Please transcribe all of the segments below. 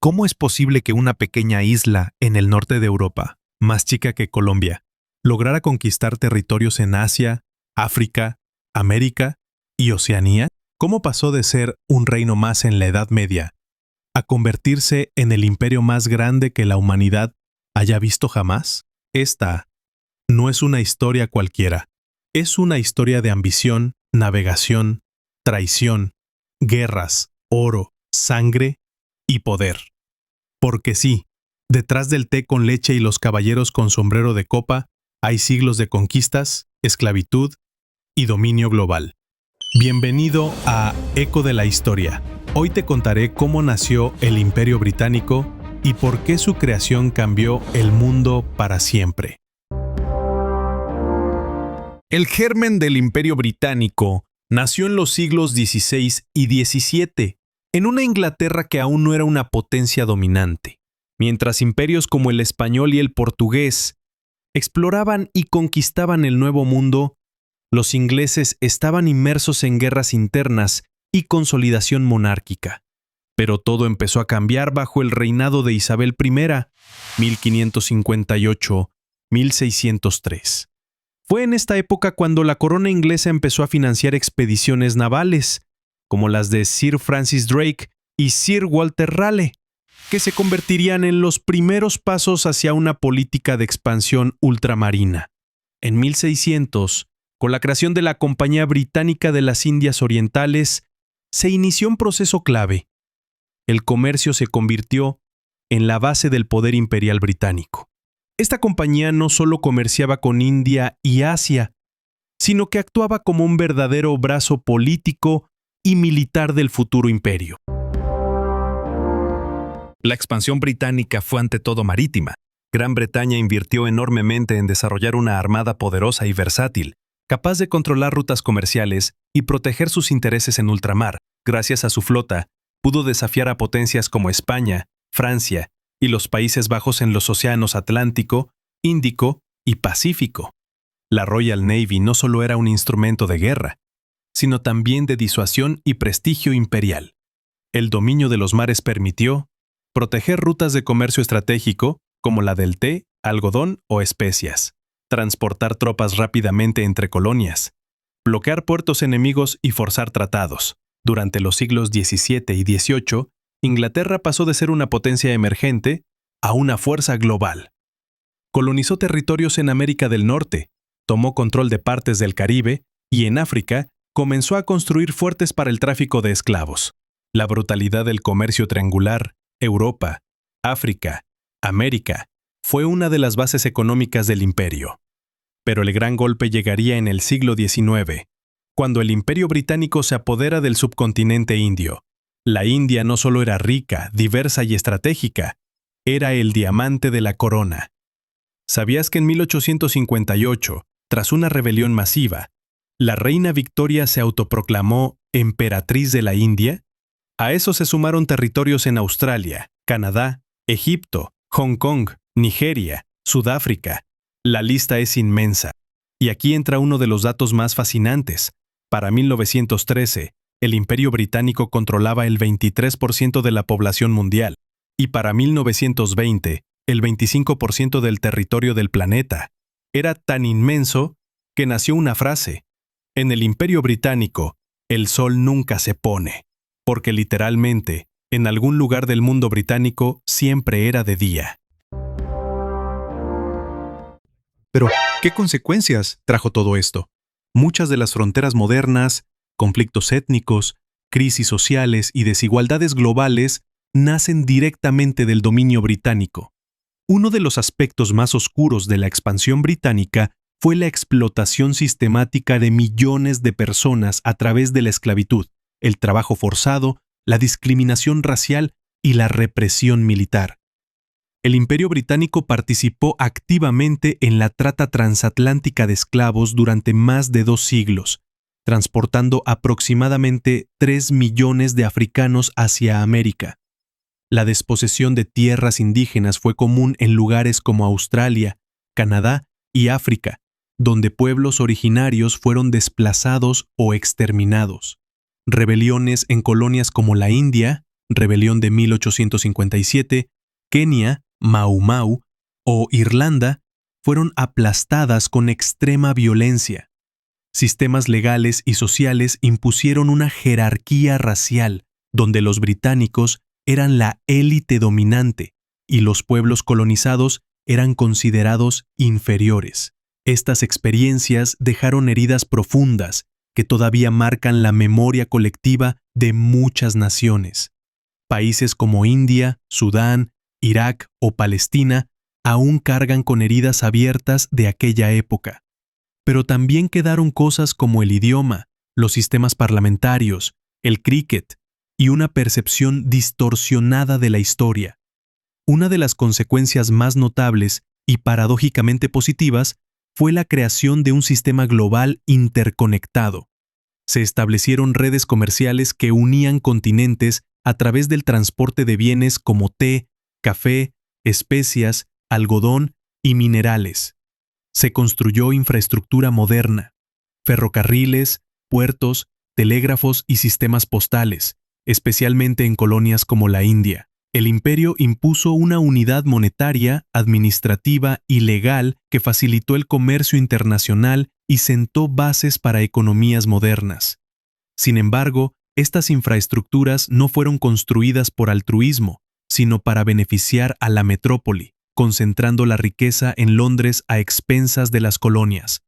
¿Cómo es posible que una pequeña isla en el norte de Europa, más chica que Colombia, lograra conquistar territorios en Asia, África, América y Oceanía? ¿Cómo pasó de ser un reino más en la Edad Media a convertirse en el imperio más grande que la humanidad haya visto jamás? Esta no es una historia cualquiera. Es una historia de ambición, navegación, traición, guerras, oro, sangre y poder. Porque sí, detrás del té con leche y los caballeros con sombrero de copa, hay siglos de conquistas, esclavitud y dominio global. Bienvenido a Eco de la Historia. Hoy te contaré cómo nació el Imperio Británico y por qué su creación cambió el mundo para siempre. El germen del Imperio Británico nació en los siglos XVI y XVII, en una Inglaterra que aún no era una potencia dominante, mientras imperios como el español y el portugués exploraban y conquistaban el Nuevo Mundo. Los ingleses estaban inmersos en guerras internas y consolidación monárquica. Pero todo empezó a cambiar bajo el reinado de Isabel I, 1558-1603. Fue en esta época cuando la corona inglesa empezó a financiar expediciones navales, como las de Sir Francis Drake y Sir Walter Raleigh, que se convertirían en los primeros pasos hacia una política de expansión ultramarina. En 1600, con la creación de la Compañía Británica de las Indias Orientales, se inició un proceso clave. El comercio se convirtió en la base del poder imperial británico. Esta compañía no solo comerciaba con India y Asia, sino que actuaba como un verdadero brazo político y militar del futuro imperio. La expansión británica fue ante todo marítima. Gran Bretaña invirtió enormemente en desarrollar una armada poderosa y versátil, capaz de controlar rutas comerciales y proteger sus intereses en ultramar. Gracias a su flota, pudo desafiar a potencias como España, Francia y los Países Bajos en los océanos Atlántico, Índico y Pacífico. La Royal Navy no solo era un instrumento de guerra, sino también de disuasión y prestigio imperial. El dominio de los mares permitió proteger rutas de comercio estratégico como la del té, algodón o especias, transportar tropas rápidamente entre colonias, bloquear puertos enemigos y forzar tratados. Durante los siglos XVII y XVIII, Inglaterra pasó de ser una potencia emergente a una fuerza global. Colonizó territorios en América del Norte, tomó control de partes del Caribe y en África comenzó a construir fuertes para el tráfico de esclavos. La brutalidad del comercio triangular, Europa, África, América, fue una de las bases económicas del imperio. Pero el gran golpe llegaría en el siglo XIX, cuando el Imperio Británico se apodera del subcontinente indio. La India no solo era rica, diversa y estratégica, era el diamante de la corona. ¿Sabías que en 1858, tras una rebelión masiva, la reina Victoria se autoproclamó emperatriz de la India? A eso se sumaron territorios en Australia, Canadá, Egipto, Hong Kong, Nigeria, Sudáfrica. La lista es inmensa. Y aquí entra uno de los datos más fascinantes. Para 1913, el Imperio Británico controlaba el 23% de la población mundial, y para 1920, el 25% del territorio del planeta. Era tan inmenso que nació una frase: en el Imperio Británico, el sol nunca se pone, porque literalmente, en algún lugar del mundo británico siempre era de día. Pero, ¿qué consecuencias trajo todo esto? Muchas de las fronteras modernas, conflictos étnicos, crisis sociales y desigualdades globales nacen directamente del dominio británico. Uno de los aspectos más oscuros de la expansión británica fue la explotación sistemática de millones de personas a través de la esclavitud, el trabajo forzado, la discriminación racial y la represión militar. El Imperio Británico participó activamente en la trata transatlántica de esclavos durante más de 2 siglos, transportando aproximadamente 3 millones de africanos hacia América. La desposesión de tierras indígenas fue común en lugares como Australia, Canadá y África, donde pueblos originarios fueron desplazados o exterminados. Rebeliones en colonias como la India, rebelión de 1857, Kenia, Mau Mau o Irlanda fueron aplastadas con extrema violencia. Sistemas legales y sociales impusieron una jerarquía racial, donde los británicos eran la élite dominante y los pueblos colonizados eran considerados inferiores. Estas experiencias dejaron heridas profundas que todavía marcan la memoria colectiva de muchas naciones. Países como India, Sudán, Irak o Palestina aún cargan con heridas abiertas de aquella época. Pero también quedaron cosas como el idioma, los sistemas parlamentarios, el cricket y una percepción distorsionada de la historia. Una de las consecuencias más notables y paradójicamente positivas fue la creación de un sistema global interconectado. Se establecieron redes comerciales que unían continentes a través del transporte de bienes como té, café, especias, algodón y minerales. Se construyó infraestructura moderna, ferrocarriles, puertos, telégrafos y sistemas postales, especialmente en colonias como la India. El imperio impuso una unidad monetaria, administrativa y legal que facilitó el comercio internacional y sentó bases para economías modernas. Sin embargo, estas infraestructuras no fueron construidas por altruismo, sino para beneficiar a la metrópoli, concentrando la riqueza en Londres a expensas de las colonias.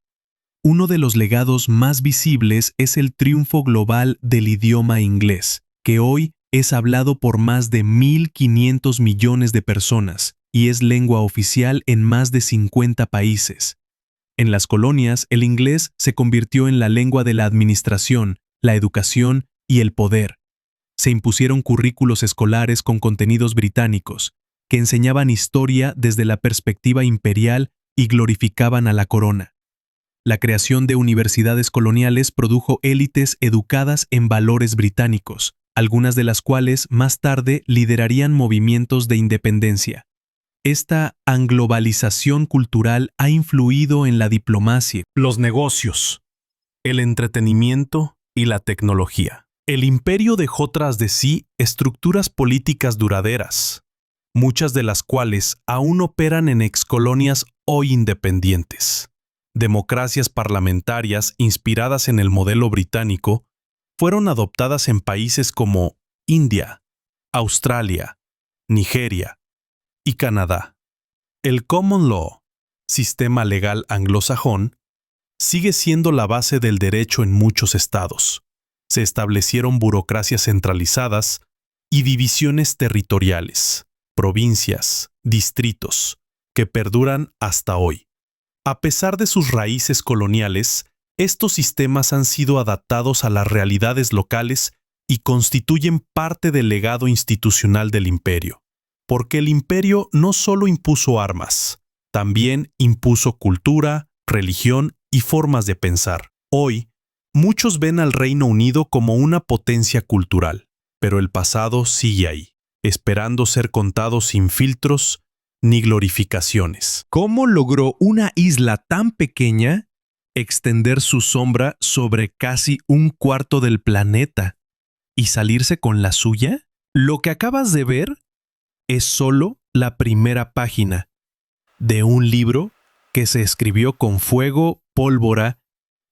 Uno de los legados más visibles es el triunfo global del idioma inglés, que hoy es hablado por más de 1.500 millones de personas y es lengua oficial en más de 50 países. En las colonias, el inglés se convirtió en la lengua de la administración, la educación y el poder. Se impusieron currículos escolares con contenidos británicos, que enseñaban historia desde la perspectiva imperial y glorificaban a la corona. La creación de universidades coloniales produjo élites educadas en valores británicos, algunas de las cuales más tarde liderarían movimientos de independencia. Esta anglobalización cultural ha influido en la diplomacia, los negocios, el entretenimiento y la tecnología. El imperio dejó tras de sí estructuras políticas duraderas, muchas de las cuales aún operan en excolonias hoy independientes. Democracias parlamentarias inspiradas en el modelo británico fueron adoptadas en países como India, Australia, Nigeria y Canadá. El Common Law, sistema legal anglosajón, sigue siendo la base del derecho en muchos estados. Se establecieron burocracias centralizadas y divisiones territoriales, provincias, distritos, que perduran hasta hoy. A pesar de sus raíces coloniales, estos sistemas han sido adaptados a las realidades locales y constituyen parte del legado institucional del imperio, porque el imperio no solo impuso armas, también impuso cultura, religión y formas de pensar. Hoy, muchos ven al Reino Unido como una potencia cultural, pero el pasado sigue ahí, esperando ser contado sin filtros ni glorificaciones. ¿Cómo logró una isla tan pequeña extender su sombra sobre casi un cuarto del planeta y salirse con la suya? Lo que acabas de ver es solo la primera página de un libro que se escribió con fuego, pólvora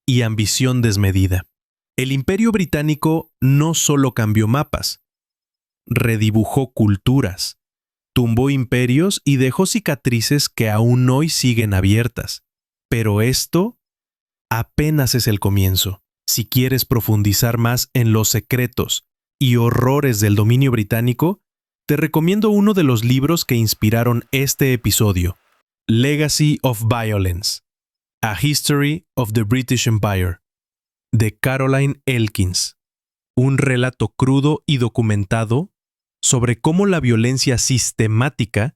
y ambición desmedida. El Imperio Británico no solo cambió mapas, redibujó culturas, tumbó imperios y dejó cicatrices que aún hoy siguen abiertas. Pero esto apenas es el comienzo. Si quieres profundizar más en los secretos y horrores del dominio británico, te recomiendo uno de los libros que inspiraron este episodio, Legacy of Violence: A History of the British Empire, de Caroline Elkins. Un relato crudo y documentado sobre cómo la violencia sistemática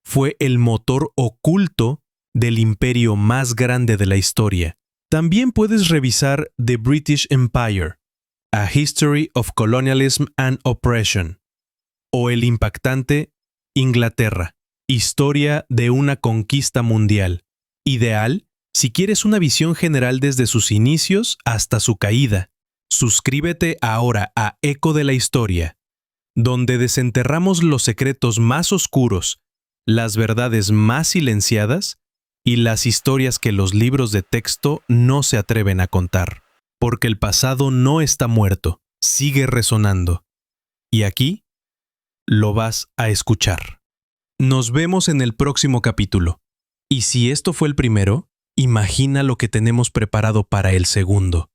fue el motor oculto del imperio más grande de la historia. También puedes revisar The British Empire: A History of Colonialism and Oppression, o el impactante Inglaterra: Historia de una conquista mundial. Ideal si quieres una visión general desde sus inicios hasta su caída. Suscríbete ahora a Eco de la Historia. donde desenterramos los secretos más oscuros, las verdades más silenciadas y las historias que los libros de texto no se atreven a contar. Porque el pasado no está muerto, sigue resonando. Y aquí lo vas a escuchar. Nos vemos en el próximo capítulo. Y si esto fue el primero, imagina lo que tenemos preparado para el segundo.